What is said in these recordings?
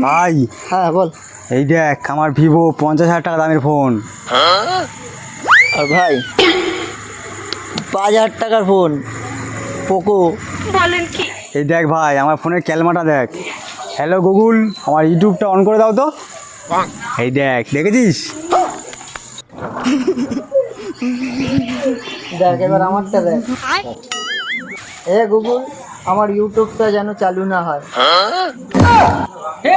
ভাই হ্যাঁ বল। এই দেখ আমার ভিভো 50,000 টাকা দামের ফোন। আর ভাই 5,000 টাকার ফোন পোকো। বলেন কি? এই দেখ ভাই আমার ফোনের ক্যালমাটা দেখ। হ্যালো গুগল, আমার ইউটিউবটা অন করে দাও তো। এই দেখ, দেখেছিস? দেখ এবার আমারটা দেখ। এ গুগল, আমার ইউটিউবটা যেন চালু না হয়। हे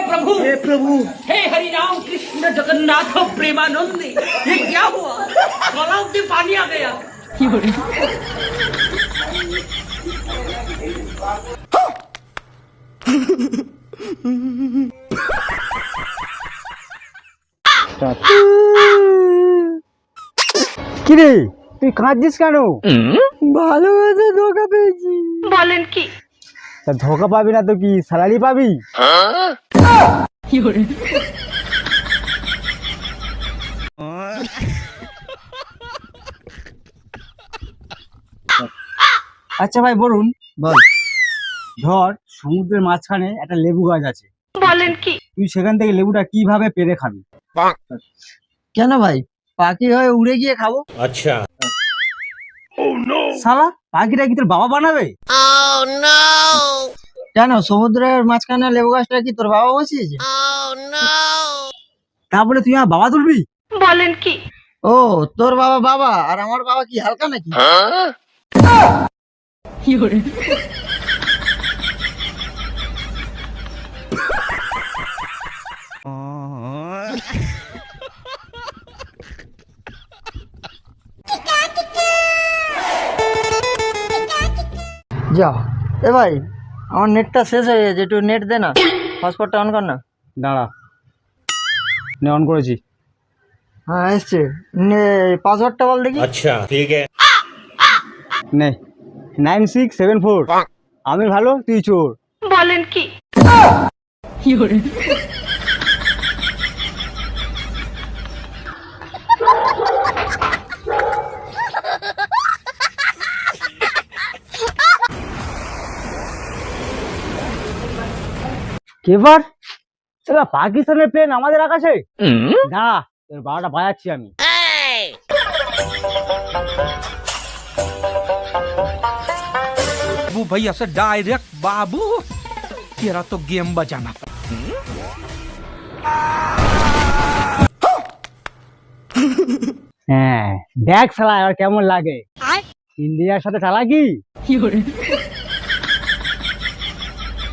प्रभु हे हरि राम कृष्ण जगन्नाथ प्रेमानंद, ये क्या हुआ? तालाब में पानी आ गया। কিরে তুই কাঁদছিস কেন? ভালোবাসে ধোকা পেয়েছি। বলেন কি? তা ধোকা পাবি না তো কি স্যালারি পাবি? আচ্ছা ভাই বলুন, বল। ধর সমুদ্রের মাঝখানে একটা লেবু গাছ আছে, বলেন কি? তুই সেখান থেকে লেবুটা কিভাবে পেরে খাবি? কেন ভাই, পাখি হয়ে উড়ে গিয়ে খাবো। अच्छा। শালা পাখিটা কি তোর বাবা বানাবে? কেন, সমুদ্রের মাঝখানে লেবু গাছটা কি তোর বাবা বসিয়েছে? তারপরে তুই আমার বাবা তুলবি? বলেন কি? ও, তোর বাবা বাবা আর আমার বাবা কি হালকা নাকি? যা এ ভাই, আমার নেটটা শেষ হয়ে গেছে, একটু নেট দে না, হটস্পটটা অন কর না। দাঁড়া, নে অন করেছি। হ্যাঁ এসছে, পাসওয়ার্ডটা বল দেখি। अच्छा ठीक है। নে 9674। আমি ভালো তুই চোর। বলেন কি? কেবার সালা পাকিস্তানের প্লেন আমাদের আকাশে? দাঁড়া, তোর 12টা বাজাচ্ছি আমি। बाबू भैया से डायरेक्ट बाबू, तेरा तो गेम बजाना। হ্যাঁ দেখ শালা এবার কেমন লাগে, ইন্ডিয়ার সাথে চালাকি।